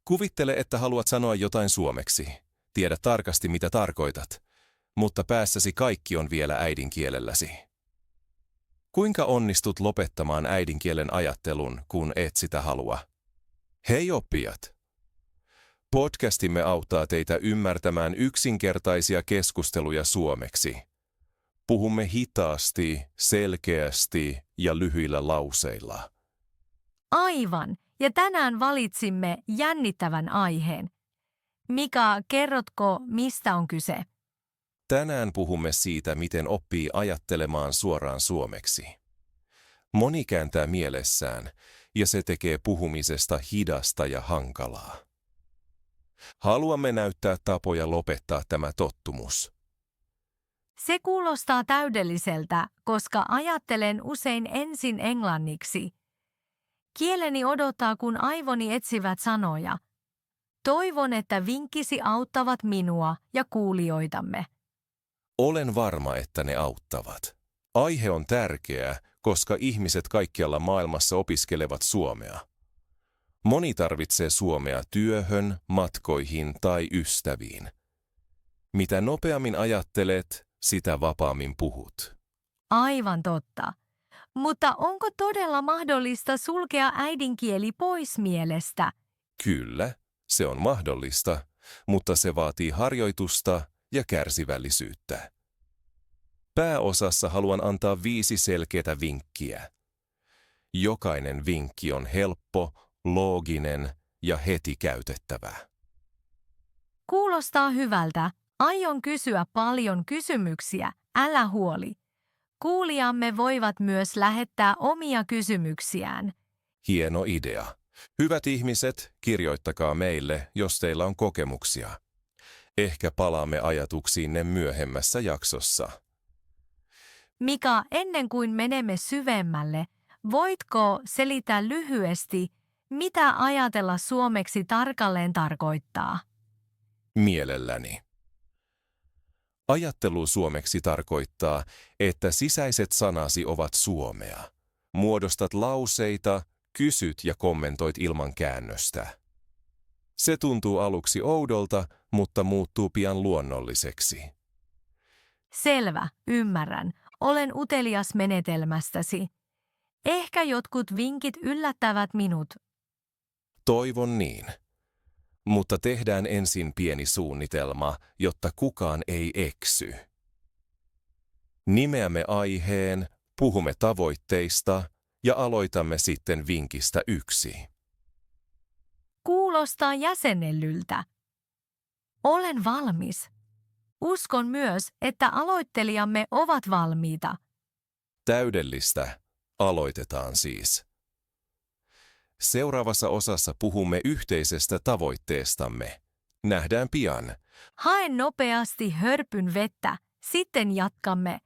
Kuvittele, että haluat sanoa jotain suomeksi. Tiedä tarkasti, mitä tarkoitat, mutta päässäsi kaikki on vielä äidinkielelläsi. Kuinka onnistut lopettamaan äidinkielen ajattelun, kun et sitä halua? Hei oppijat! Podcastimme auttaa teitä ymmärtämään yksinkertaisia keskusteluja suomeksi. Puhumme hitaasti, selkeästi ja lyhyillä lauseilla. Aivan, ja tänään valitsimme jännittävän aiheen. Mika, kerrotko, mistä on kyse? Tänään puhumme siitä, miten oppii ajattelemaan suoraan suomeksi. Moni kääntää mielessään, ja se tekee puhumisesta hidasta ja hankalaa. Haluamme näyttää tapoja lopettaa tämä tottumus. Se kuulostaa täydelliseltä, koska ajattelen usein ensin englanniksi. Kieleni odottaa, kun aivoni etsivät sanoja. Toivon, että vinkkisi auttavat minua ja kuulijoitamme. Olen varma, että ne auttavat. Aihe on tärkeä, koska ihmiset kaikkialla maailmassa opiskelevat suomea. Moni tarvitsee suomea työhön, matkoihin tai ystäviin. Mitä nopeammin ajattelet, sitä vapaammin puhut. Aivan totta. Mutta onko todella mahdollista sulkea äidinkieli pois mielestä? Kyllä, se on mahdollista, mutta se vaatii harjoitusta ja kärsivällisyyttä. Pääosassa haluan antaa 5 selkeää vinkkiä. Jokainen vinkki on helppo, looginen ja heti käytettävä. Kuulostaa hyvältä. Aion kysyä paljon kysymyksiä, älä huoli. Kuulijamme voivat myös lähettää omia kysymyksiään. Hieno idea. Hyvät ihmiset, kirjoittakaa meille, jos teillä on kokemuksia. Ehkä palaamme ajatuksiinne myöhemmässä jaksossa. Mika, ennen kuin menemme syvemmälle, voitko selittää lyhyesti, mitä ajatella suomeksi tarkalleen tarkoittaa? Mielelläni. Ajattelu suomeksi tarkoittaa, että sisäiset sanasi ovat suomea. Muodostat lauseita, kysyt ja kommentoit ilman käännöstä. Se tuntuu aluksi oudolta, mutta muuttuu pian luonnolliseksi. Selvä, ymmärrän. Olen utelias menetelmästäsi. Ehkä jotkut vinkit yllättävät minut. Toivon niin. Mutta tehdään ensin pieni suunnitelma, jotta kukaan ei eksy. Nimeämme aiheen, puhumme tavoitteista ja aloitamme sitten vinkistä 1. Kuulostaa jäsennellyltä. Olen valmis. Uskon myös, että aloittelijamme ovat valmiita. Täydellistä. Aloitetaan siis. Seuraavassa osassa puhumme yhteisestä tavoitteestamme. Nähdään pian. Haen nopeasti hörpyn vettä, sitten jatkamme.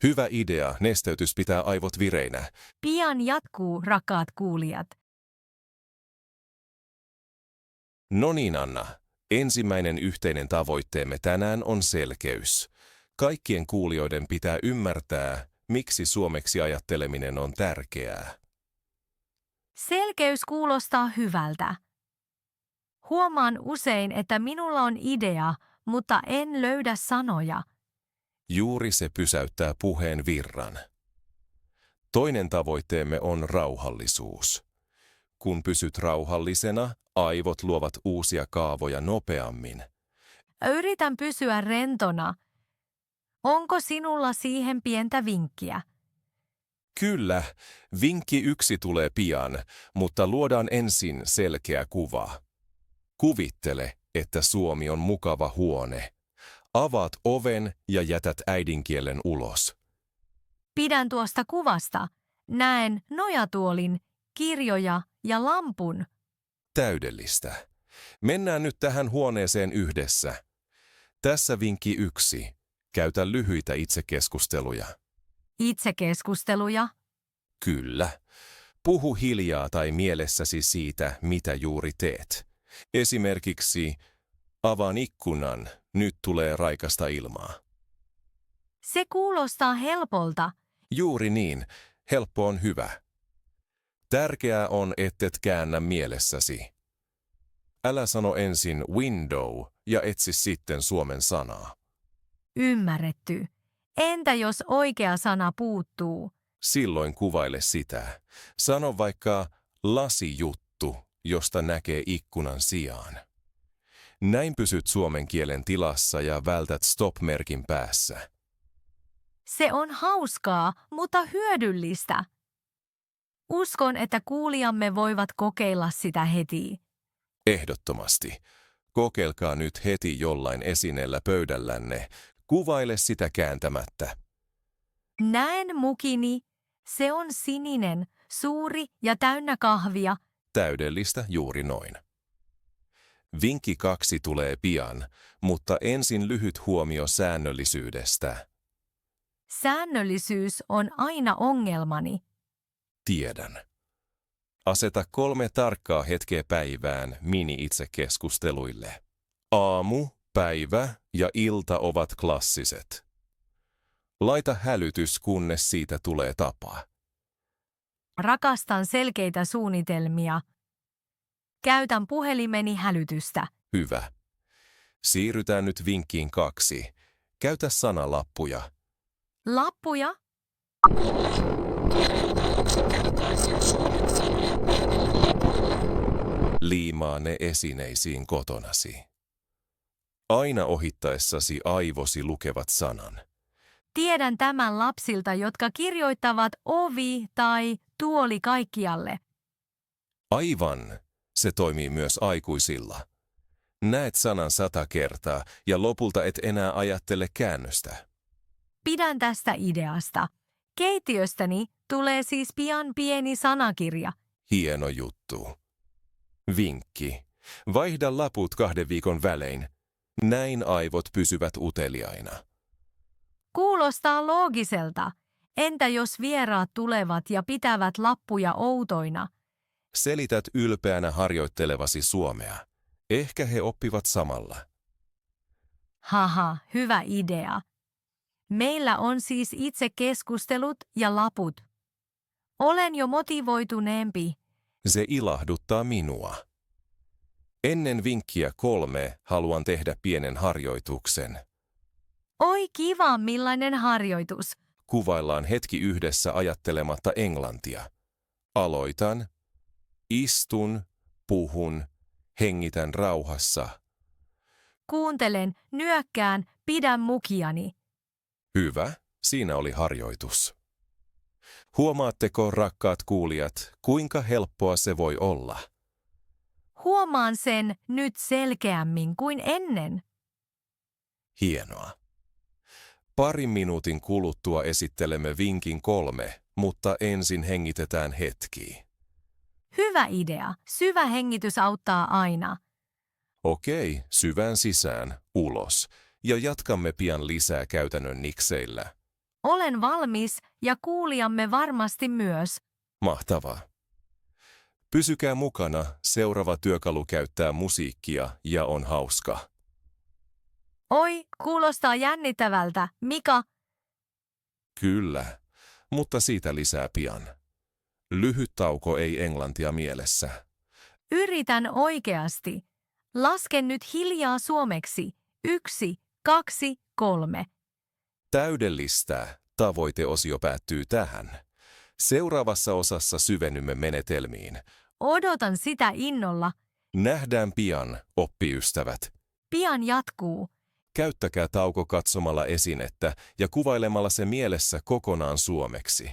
Hyvä idea, nesteytys pitää aivot vireinä. Pian jatkuu, rakkaat kuulijat. No niin, Anna. Ensimmäinen yhteinen tavoitteemme tänään on selkeys. Kaikkien kuulijoiden pitää ymmärtää, miksi suomeksi ajatteleminen on tärkeää. Selkeys kuulostaa hyvältä. Huomaan usein, että minulla on idea, mutta en löydä sanoja. Juuri se pysäyttää puheen virran. Toinen tavoitteemme on rauhallisuus. Kun pysyt rauhallisena, aivot luovat uusia kaavoja nopeammin. Yritän pysyä rentona. Onko sinulla siihen pientä vinkkiä? Kyllä, vinkki 1 tulee pian, mutta luodaan ensin selkeä kuva. Kuvittele, että Suomi on mukava huone. Avaat oven ja jätät äidinkielen ulos. Pidän tuosta kuvasta. Näen nojatuolin, kirjoja ja lampun. Täydellistä. Mennään nyt tähän huoneeseen yhdessä. Tässä vinkki 1. Käytä lyhyitä itsekeskusteluja. Itsekeskusteluja? Kyllä. Puhu hiljaa tai mielessäsi siitä, mitä juuri teet. Esimerkiksi, avaan ikkunan, nyt tulee raikasta ilmaa. Se kuulostaa helpolta. Juuri niin, helppo on hyvä. Tärkeää on, ettet käännä mielessäsi. Älä sano ensin window ja etsi sitten suomen sanaa. Ymmärretty. Entä jos oikea sana puuttuu? Silloin kuvaile sitä. Sano vaikka lasijuttu, josta näkee ikkunan sijaan. Näin pysyt suomen kielen tilassa ja vältät stop-merkin päässä. Se on hauskaa, mutta hyödyllistä. Uskon, että kuulijamme voivat kokeilla sitä heti. Ehdottomasti. Kokeilkaa nyt heti jollain esineellä pöydällänne. Kuvaile sitä kääntämättä. Näen mukini. Se on sininen, suuri ja täynnä kahvia. Täydellistä juuri noin. Vinkki 2 tulee pian, mutta ensin lyhyt huomio säännöllisyydestä. Säännöllisyys on aina ongelmani. Tiedän. Aseta 3 tarkkaa hetkeä päivään mini-itsekeskusteluille. Aamu, päivä ja ilta ovat klassiset. Laita hälytys, kunnes siitä tulee tapa. Rakastan selkeitä suunnitelmia. Käytän puhelimeni hälytystä. Hyvä. Siirrytään nyt vinkkiin 2. Käytä sanalappuja. Lappuja? Liimaa ne esineisiin kotonasi. Aina ohittaessasi aivosi lukevat sanan. Tiedän tämän lapsilta, jotka kirjoittavat ovi tai tuoli kaikkialle. Aivan. Se toimii myös aikuisilla. Näet sanan 100 kertaa ja lopulta et enää ajattele käännöstä. Pidän tästä ideasta. Keittiöstäni tulee siis pian pieni sanakirja. Hieno juttu. Vinkki. Vaihda laput 2 viikon välein. Näin aivot pysyvät uteliaina. Kuulostaa loogiselta. Entä jos vieraat tulevat ja pitävät lappuja outoina? Selität ylpeänä harjoittelevasi suomea. Ehkä he oppivat samalla. Haha, hyvä idea. Meillä on siis itse keskustelut ja laput. Olen jo motivoituneempi. Se ilahduttaa minua. Ennen vinkkiä 3 haluan tehdä pienen harjoituksen. Oi kiva, millainen harjoitus. Kuvaillaan hetki yhdessä ajattelematta englantia. Aloitan. Istun, puhun, hengitän rauhassa. Kuuntelen, nyökkään, pidän mukiani. Hyvä, siinä oli harjoitus. Huomaatteko, rakkaat kuulijat, kuinka helppoa se voi olla? Huomaan sen nyt selkeämmin kuin ennen. Hienoa. Parin minuutin kuluttua esittelemme vinkin 3, mutta ensin hengitetään hetki. Hyvä idea. Syvä hengitys auttaa aina. Okei, syvään sisään, ulos, ja jatkamme pian lisää käytännön nikseillä. Olen valmis ja kuulijamme varmasti myös. Mahtavaa. Pysykää mukana, seuraava työkalu käyttää musiikkia ja on hauska. Oi, kuulostaa jännittävältä. Mika, Kyllä, mutta siitä lisää pian. Lyhyt tauko ei englantia mielessä. yritän oikeasti. Lasken nyt hiljaa suomeksi. 1, 2, 3. Täydellistä. Tavoiteosio päättyy tähän. Seuraavassa osassa syvennymme menetelmiin. Odotan sitä innolla. Nähdään pian, oppiystävät. Pian jatkuu. Käyttäkää tauko katsomalla esinettä ja kuvailemalla se mielessä kokonaan suomeksi.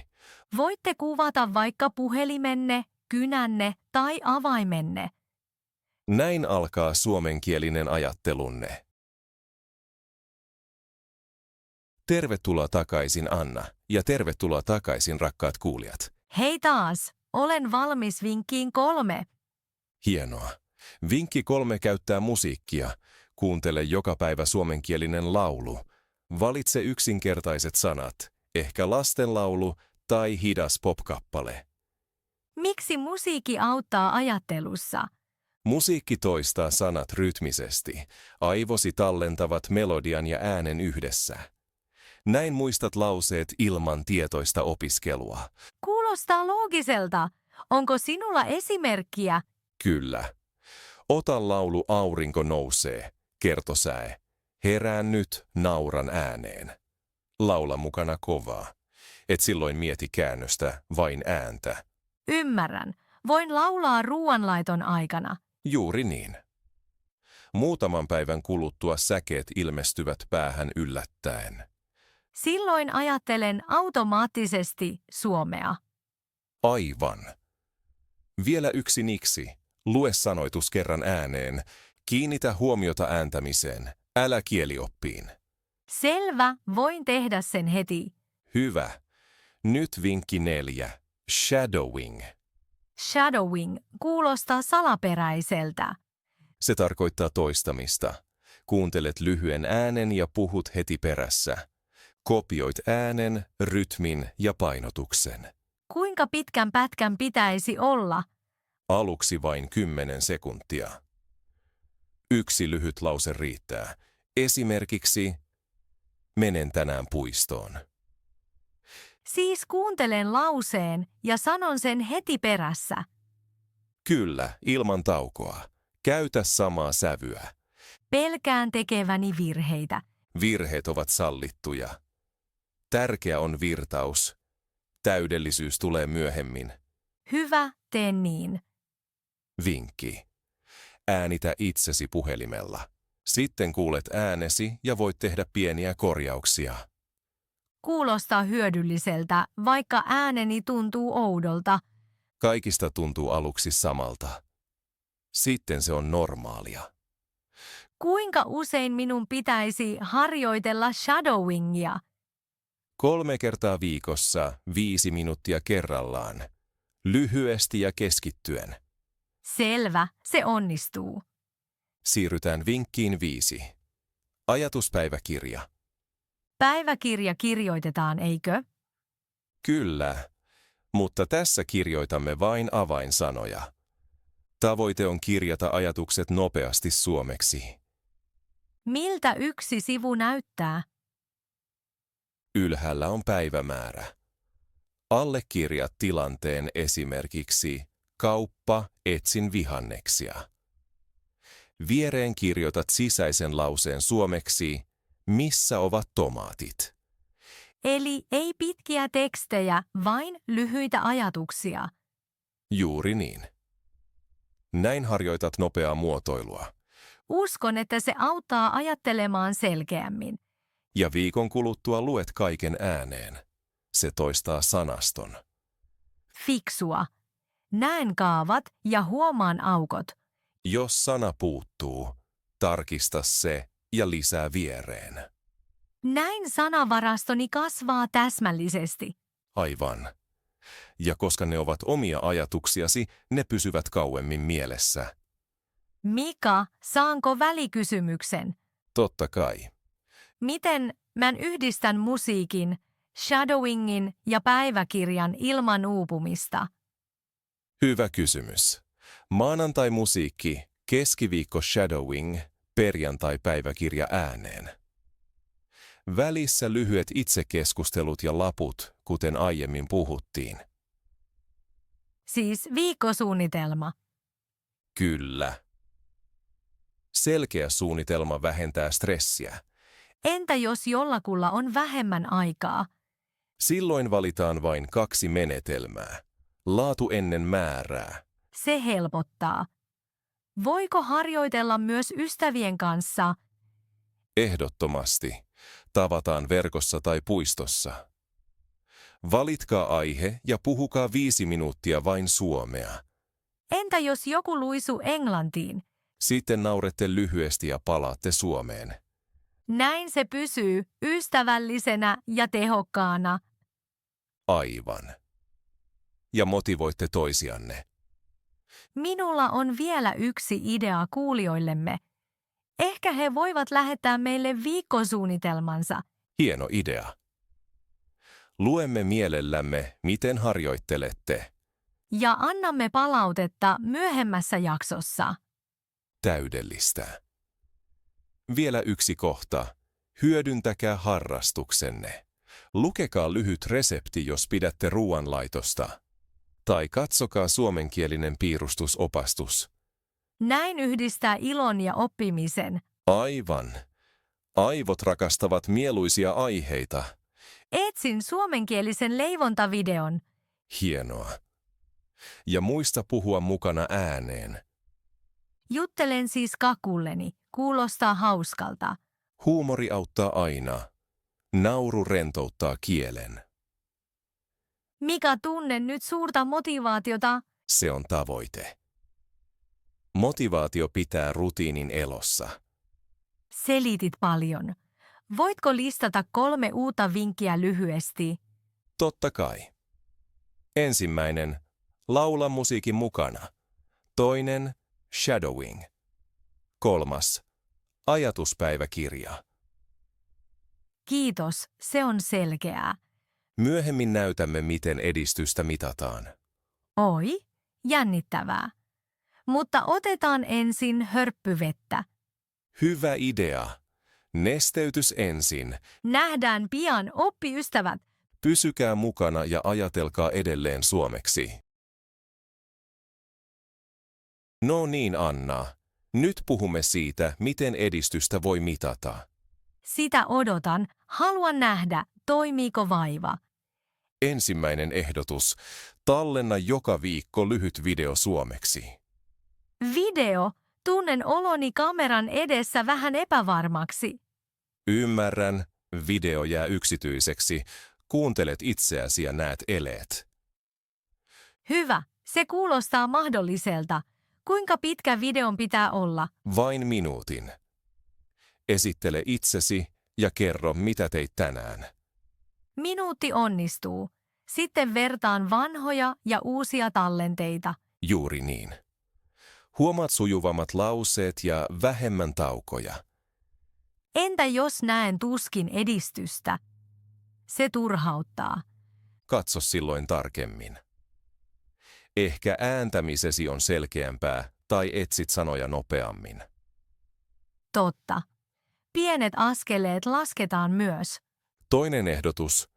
Voitte kuvata vaikka puhelimenne, kynänne tai avaimenne. Näin alkaa suomenkielinen ajattelunne. Tervetuloa takaisin, Anna, ja tervetuloa takaisin, rakkaat kuulijat. Hei taas, olen valmis vinkkiin 3. Hienoa. Vinkki 3 käyttää musiikkia. Kuuntele joka päivä suomenkielinen laulu. Valitse yksinkertaiset sanat, ehkä lastenlaulu tai hidas popkappale. Miksi musiikki auttaa ajattelussa? Musiikki toistaa sanat rytmisesti. Aivosi tallentavat melodian ja äänen yhdessä. Näin muistat lauseet ilman tietoista opiskelua. Kuulostaa loogiselta. Onko sinulla esimerkkiä? Kyllä. Ota laulu Aurinko nousee, kertosäe. Herään nyt, nauran ääneen. Laula mukana kovaa. Et silloin mieti käännöstä, vain ääntä. Ymmärrän. Voin laulaa ruoanlaiton aikana. Juuri niin. Muutaman päivän kuluttua säkeet ilmestyvät päähän yllättäen. Silloin ajattelen automaattisesti suomea. Aivan. Vielä yksi niksi. Lue sanoitus kerran ääneen. Kiinnitä huomiota ääntämiseen. Älä kielioppiin. Selvä, voin tehdä sen heti. Hyvä. Nyt vinkki 4. Shadowing. Shadowing kuulostaa salaperäiseltä. Se tarkoittaa toistamista. Kuuntelet lyhyen äänen ja puhut heti perässä. Kopioit äänen, rytmin ja painotuksen. Kuinka pitkän pätkän pitäisi olla? Aluksi vain 10 sekuntia. Yksi lyhyt lause riittää. Esimerkiksi, menen tänään puistoon. Siis kuuntelen lauseen ja sanon sen heti perässä. Kyllä, ilman taukoa. Käytä samaa sävyä. Pelkään tekeväni virheitä. Virheet ovat sallittuja. Tärkeä on virtaus. Täydellisyys tulee myöhemmin. Hyvä, tee niin. Vinkki. Äänitä itsesi puhelimella. Sitten kuulet äänesi ja voit tehdä pieniä korjauksia. Kuulostaa hyödylliseltä, vaikka ääneni tuntuu oudolta. Kaikista tuntuu aluksi samalta. Sitten se on normaalia. Kuinka usein minun pitäisi harjoitella shadowingia? 3 kertaa viikossa 5 minuuttia kerrallaan. Lyhyesti ja keskittyen. Selvä, se onnistuu. Siirrytään vinkkiin 5. Ajatuspäiväkirja. Päiväkirja kirjoitetaan, eikö? Kyllä, mutta tässä kirjoitamme vain avainsanoja. Tavoite on kirjata ajatukset nopeasti suomeksi. Miltä yksi sivu näyttää? Ylhäällä on päivämäärä. Allekirjaa tilanteen esimerkiksi kauppa, etsin vihanneksia. Viereen kirjoitat sisäisen lauseen suomeksi, missä ovat tomaatit. Eli ei pitkiä tekstejä, vain lyhyitä ajatuksia. Juuri niin. Näin harjoitat nopeaa muotoilua. Uskon, että se auttaa ajattelemaan selkeämmin. Ja viikon kuluttua luet kaiken ääneen. Se toistaa sanaston. Fiksua. Näen kaavat ja huomaan aukot. Jos sana puuttuu, tarkista se ja lisää viereen. Näin sanavarastoni kasvaa täsmällisesti. Aivan. Ja koska ne ovat omia ajatuksiasi, ne pysyvät kauemmin mielessä. Mika, saanko välikysymyksen? Totta kai. Miten mä yhdistän musiikin, shadowingin ja päiväkirjan ilman uupumista? Hyvä kysymys. Maanantai musiikki, keskiviikko shadowing, perjantai päiväkirja ääneen. Välissä lyhyet itsekeskustelut ja laput, kuten aiemmin puhuttiin. Siis viikkosuunnitelma. Kyllä. Selkeä suunnitelma vähentää stressiä. Entä jos jollakulla on vähemmän aikaa? Silloin valitaan vain 2 menetelmää. Laatu ennen määrää. Se helpottaa. Voiko harjoitella myös ystävien kanssa? Ehdottomasti. Tavataan verkossa tai puistossa. Valitkaa aihe ja puhukaa 5 minuuttia vain suomea. Entä jos joku luisuu englantiin? Sitten naurette lyhyesti ja palaatte Suomeen. Näin se pysyy ystävällisenä ja tehokkaana. Aivan. Ja motivoitte toisianne. Minulla on vielä yksi idea kuulijoillemme. Ehkä he voivat lähettää meille viikkosuunnitelmansa. Hieno idea. Luemme mielellämme, miten harjoittelette. Ja annamme palautetta myöhemmässä jaksossa. Täydellistä. Vielä yksi kohta. Hyödyntäkää harrastuksenne. Lukekaa lyhyt resepti, jos pidätte ruoanlaitosta. Tai katsokaa suomenkielinen piirustusopastus. Näin yhdistää ilon ja oppimisen. Aivan. Aivot rakastavat mieluisia aiheita. Etsin suomenkielisen leivontavideon. Hienoa. Ja muista puhua mukana ääneen. Juttelen siis kakulleni. Kuulostaa hauskalta. Huumori auttaa aina. Nauru rentouttaa kielen. Mika, tunnen nyt suurta motivaatiota. Se on tavoite. Motivaatio pitää rutiinin elossa. Selitit paljon. Voitko listata 3 uutta vinkkiä lyhyesti? Totta kai. Ensimmäinen, laula musiikin mukana. Toinen, shadowing. 3, ajatuspäiväkirja. Kiitos, se on selkeää. Myöhemmin näytämme, miten edistystä mitataan. Oi, jännittävää. Mutta otetaan ensin hörppyvettä. Hyvä idea. Nesteytys ensin. Nähdään pian, oppiystävät. Pysykää mukana ja ajatelkaa edelleen suomeksi. No niin, Anna. Nyt puhumme siitä, miten edistystä voi mitata. Sitä odotan. Haluan nähdä, toimiiko vaiva. Ensimmäinen ehdotus. Tallenna joka viikko lyhyt video suomeksi. Video. Tunnen oloni kameran edessä vähän epävarmaksi. Ymmärrän, video jää yksityiseksi. Kuuntelet itseäsi ja näet eleet. Hyvä, se kuulostaa mahdolliselta. Kuinka pitkä videon pitää olla? Vain minuutin. Esittele itsesi ja kerro, mitä teit tänään. Minuutti onnistuu. Sitten vertaan vanhoja ja uusia tallenteita. Juuri niin. Huomaat sujuvammat lauseet ja vähemmän taukoja. Entä jos näen tuskin edistystä? Se turhauttaa. Katso silloin tarkemmin. Ehkä ääntämisesi on selkeämpää tai etsit sanoja nopeammin. Totta. Pienet askeleet lasketaan myös. Toinen ehdotus.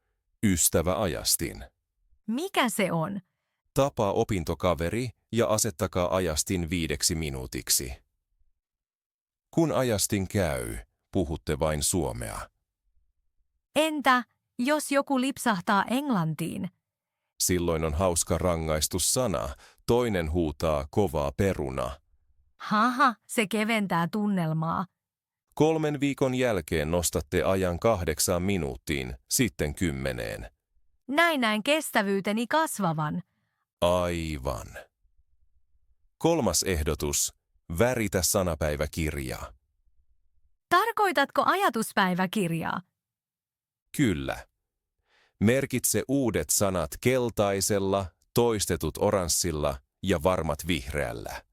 Ystäväajastin. Mikä se on? Tapaa opintokaveri ja asettakaa ajastin 5 minuutiksi. Kun ajastin käy, puhutte vain suomea. Entä jos joku lipsahtaa englantiin? Silloin on hauska rangaistussana. Toinen huutaa kovaa peruna. Haha, se keventää tunnelmaa. 3 viikon jälkeen nostatte ajan 8 minuuttiin, sitten 10. Näin kestävyyteni kasvavan. Aivan. 3. ehdotus. Väritä sanapäiväkirjaa. Tarkoitatko ajatuspäiväkirjaa? Kyllä. Merkitse uudet sanat keltaisella, toistetut oranssilla ja varmat vihreällä.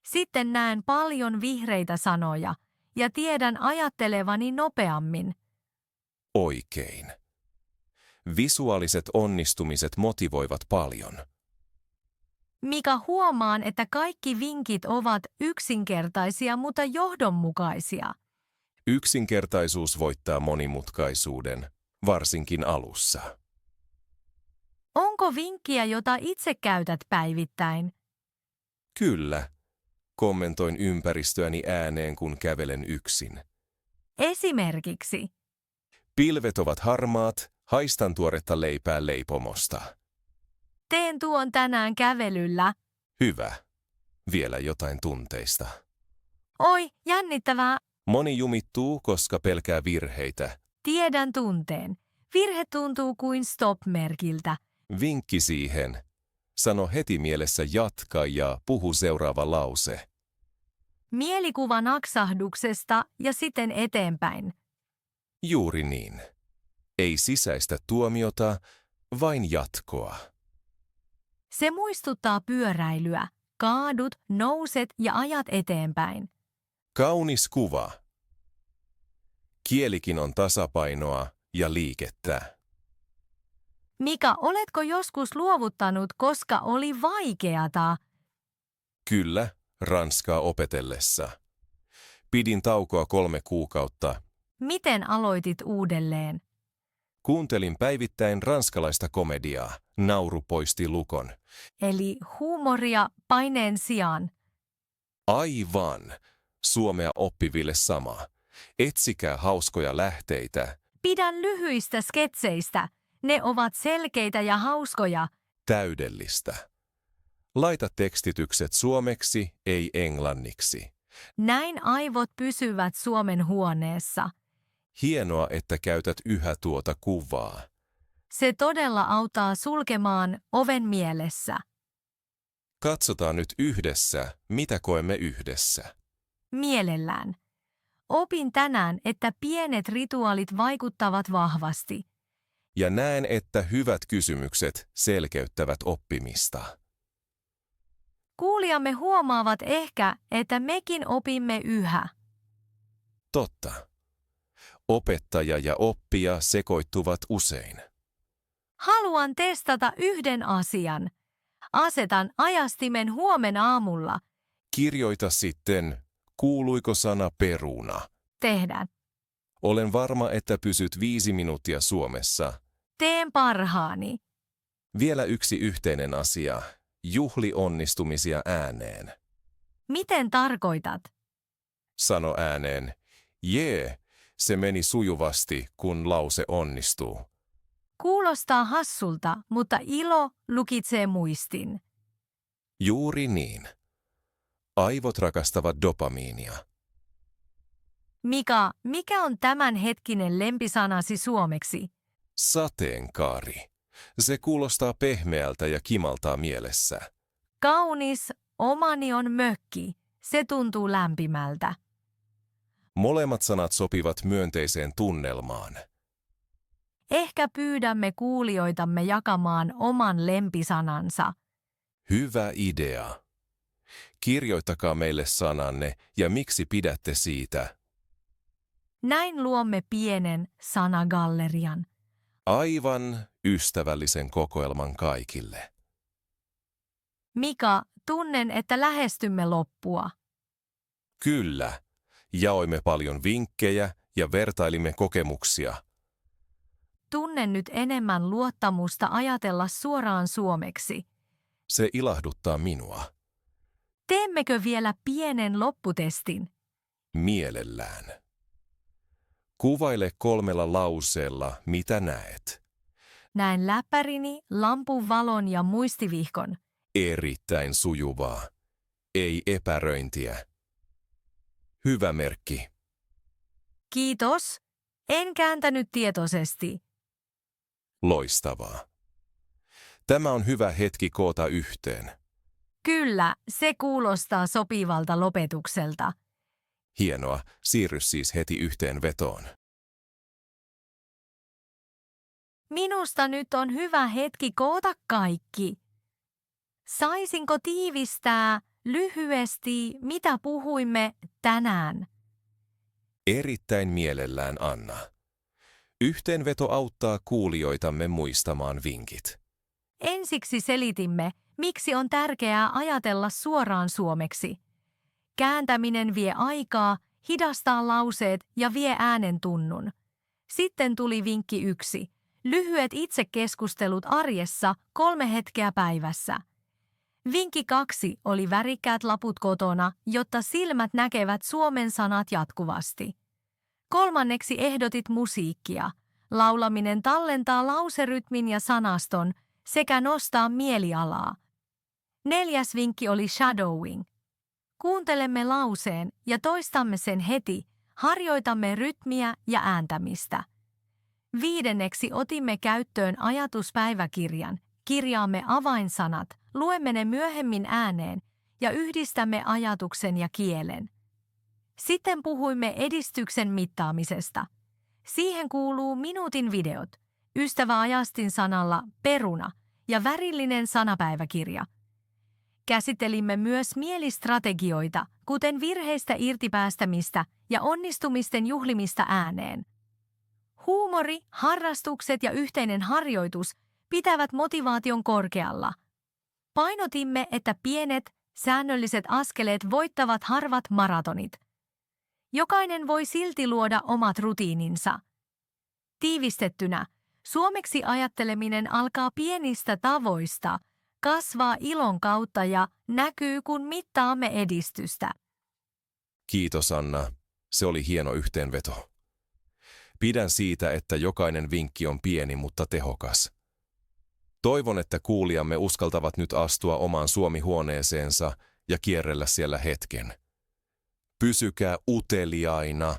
Sitten näen paljon vihreitä sanoja ja tiedän ajattelevani nopeammin. Oikein. Visuaaliset onnistumiset motivoivat paljon. Mika, huomaan, että kaikki vinkit ovat yksinkertaisia, mutta johdonmukaisia. Yksinkertaisuus voittaa monimutkaisuuden, varsinkin alussa. Onko vinkkiä, jota itse käytät päivittäin? Kyllä. Kommentoin ympäristöäni ääneen, kun kävelen yksin. Esimerkiksi. Pilvet ovat harmaat, haistan tuoretta leipää leipomosta. Teen tuon tänään kävelyllä. Hyvä. Vielä jotain tunteista. Oi, jännittävää. Moni jumittuu, koska pelkää virheitä. Tiedän tunteen. Virhe tuntuu kuin stop-merkiltä. Vinkki siihen. Sano heti mielessä jatka ja puhu seuraava lause. Mielikuva naksahduksesta ja sitten eteenpäin. Juuri niin. Ei sisäistä tuomiota, vain jatkoa. Se muistuttaa pyöräilyä. Kaadut, nouset ja ajat eteenpäin. Kaunis kuva. Kielikin on tasapainoa ja liikettä. Mika, oletko joskus luovuttanut, koska oli vaikeata? Kyllä, ranskaa opetellessa. Pidin taukoa 3 kuukautta. Miten aloitit uudelleen? Kuuntelin päivittäin ranskalaista komediaa. Nauru poisti lukon. Eli huumoria paineen sijaan. Aivan. Suomea oppiville sama. Etsikää hauskoja lähteitä. Pidän lyhyistä sketseistä. Ne ovat selkeitä ja hauskoja. Täydellistä. Laita tekstitykset suomeksi, ei englanniksi. Näin aivot pysyvät Suomen huoneessa. Hienoa, että käytät yhä tuota kuvaa. Se todella auttaa sulkemaan oven mielessä. Katsotaan nyt yhdessä, mitä koemme yhdessä. Mielellään. Opin tänään, että pienet rituaalit vaikuttavat vahvasti. Ja näen, että hyvät kysymykset selkeyttävät oppimista. Kuulijamme huomaavat ehkä, että mekin opimme yhä. Totta. Opettaja ja oppija sekoittuvat usein. Haluan testata yhden asian. Asetan ajastimen huomenna aamulla. Kirjoita sitten, kuuluiko sana peruna. Tehdään. Olen varma, että pysyt 5 minuuttia Suomessa. Teen parhaani. Vielä yksi yhteinen asia. Juhli onnistumisia ääneen. Miten tarkoitat? Sano ääneen, jee, se meni sujuvasti, kun lause onnistuu. Kuulostaa hassulta, mutta ilo lukitsee muistin. Juuri niin. Aivot rakastavat dopamiinia. Mika, mikä on tämänhetkinen lempisanasi suomeksi? Sateenkaari. Se kuulostaa pehmeältä ja kimaltaa mielessä. Kaunis, omani on mökki. Se tuntuu lämpimältä. Molemmat sanat sopivat myönteiseen tunnelmaan. Ehkä pyydämme kuulijoitamme jakamaan oman lempisanansa. Hyvä idea. Kirjoittakaa meille sananne ja miksi pidätte siitä. Näin luomme pienen sanagallerian. Aivan ystävällisen kokoelman kaikille. Mika, tunnen, että lähestymme loppua. Kyllä. Jaoimme paljon vinkkejä ja vertailimme kokemuksia. Tunnen nyt enemmän luottamusta ajatella suoraan suomeksi. Se ilahduttaa minua. Teemmekö vielä pienen lopputestin? Mielellään. Kuvaile 3 lauseella, mitä näet. Näen läppärini, lampun valon ja muistivihkon. Erittäin sujuvaa. Ei epäröintiä. Hyvä merkki. Kiitos. En kääntänyt tietoisesti. Loistavaa. Tämä on hyvä hetki koota yhteen. Kyllä, se kuulostaa sopivalta lopetukselta. Hienoa, siirry siis heti yhteenvetoon. Minusta nyt on hyvä hetki koota kaikki. Saisinko tiivistää lyhyesti, mitä puhuimme tänään? Erittäin mielellään, Anna. Yhteenveto auttaa kuulijoitamme muistamaan vinkit. Ensiksi selitimme, miksi on tärkeää ajatella suoraan suomeksi. Kääntäminen vie aikaa, hidastaa lauseet ja vie äänen tunnun. Sitten tuli vinkki 1. Lyhyet itsekeskustelut arjessa 3 hetkeä päivässä. Vinkki 2 oli värikkäät laput kotona, jotta silmät näkevät suomen sanat jatkuvasti. 3. ehdotit musiikkia. Laulaminen tallentaa lauserytmin ja sanaston sekä nostaa mielialaa. 4. vinkki oli shadowing. Kuuntelemme lauseen ja toistamme sen heti, harjoitamme rytmiä ja ääntämistä. 5. otimme käyttöön ajatuspäiväkirjan, kirjaamme avainsanat, luemme ne myöhemmin ääneen ja yhdistämme ajatuksen ja kielen. Sitten puhuimme edistyksen mittaamisesta. Siihen kuuluu minuutin videot, ystäväajastin sanalla peruna ja värillinen sanapäiväkirja. Käsittelimme myös mielistrategioita, kuten virheistä irtipäästämistä ja onnistumisten juhlimista ääneen. Huumori, harrastukset ja yhteinen harjoitus pitävät motivaation korkealla. Painotimme, että pienet, säännölliset askeleet voittavat harvat maratonit. Jokainen voi silti luoda omat rutiininsa. Tiivistettynä, suomeksi ajatteleminen alkaa pienistä tavoista, kasvaa ilon kautta ja näkyy, kun mittaamme edistystä. Kiitos Anna, se oli hieno yhteenveto. Pidän siitä, että jokainen vinkki on pieni, mutta tehokas. Toivon, että kuulijamme uskaltavat nyt astua omaan Suomi-huoneeseensa ja kierrellä siellä hetken. Pysykää uteliaina,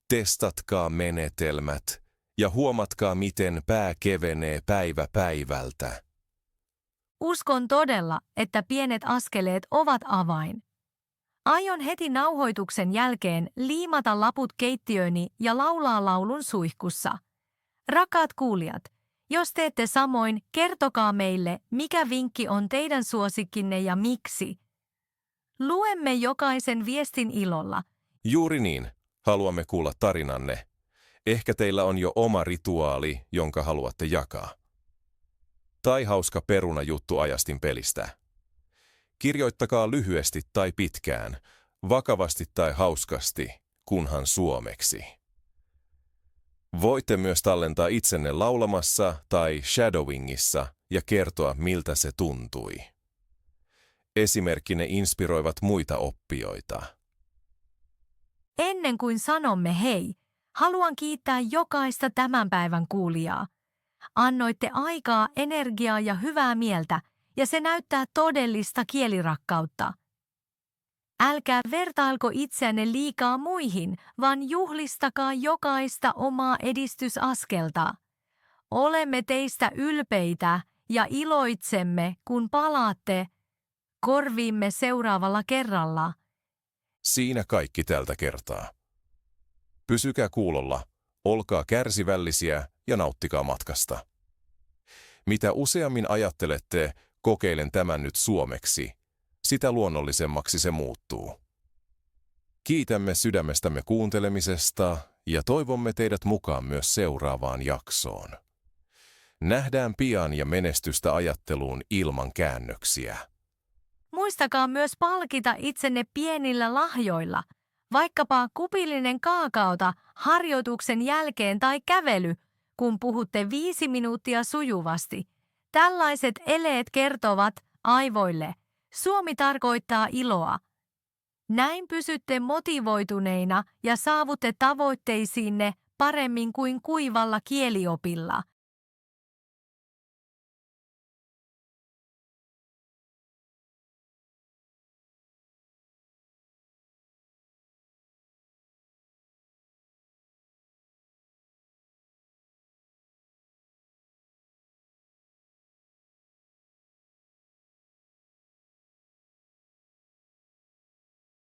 testatkaa menetelmät ja huomatkaa, miten pää kevenee päivä päivältä. Uskon todella, että pienet askeleet ovat avain. Aion heti nauhoituksen jälkeen liimata laput keittiööni ja laulaa laulun suihkussa. Rakkaat kuulijat, jos teette samoin, kertokaa meille, mikä vinkki on teidän suosikkinne ja miksi. Luemme jokaisen viestin ilolla. Juuri niin, haluamme kuulla tarinanne. Ehkä teillä on jo oma rituaali, jonka haluatte jakaa. Tai hauska perunajuttu ajastin pelistä. Kirjoittakaa lyhyesti tai pitkään, vakavasti tai hauskasti, kunhan suomeksi. Voitte myös tallentaa itsenne laulamassa tai shadowingissa ja kertoa, miltä se tuntui. Esimerkkinne inspiroivat muita oppijoita. Ennen kuin sanomme hei, haluan kiittää jokaista tämän päivän kuulijaa. Annoitte aikaa, energiaa ja hyvää mieltä, ja se näyttää todellista kielirakkautta. Älkää vertailko itseänne liikaa muihin, vaan juhlistakaa jokaista omaa edistysaskelta. Olemme teistä ylpeitä ja iloitsemme, kun palaatte korviimme seuraavalla kerralla. Siinä kaikki tältä kertaa. Pysykää kuulolla, olkaa kärsivällisiä ja nauttikaa matkasta. Mitä useammin ajattelette, kokeilen tämän nyt suomeksi, sitä luonnollisemmaksi se muuttuu. Kiitämme sydämestämme kuuntelemisesta ja toivomme teidät mukaan myös seuraavaan jaksoon. Nähdään pian ja menestystä ajatteluun ilman käännöksiä. Muistakaa myös palkita itsenne pienillä lahjoilla, vaikkapa kupillinen kaakaota harjoituksen jälkeen tai kävely, kun puhutte 5 minuuttia sujuvasti. Tällaiset eleet kertovat aivoille, Suomi tarkoittaa iloa. Näin pysytte motivoituneina ja saavutte tavoitteisiinne paremmin kuin kuivalla kieliopilla.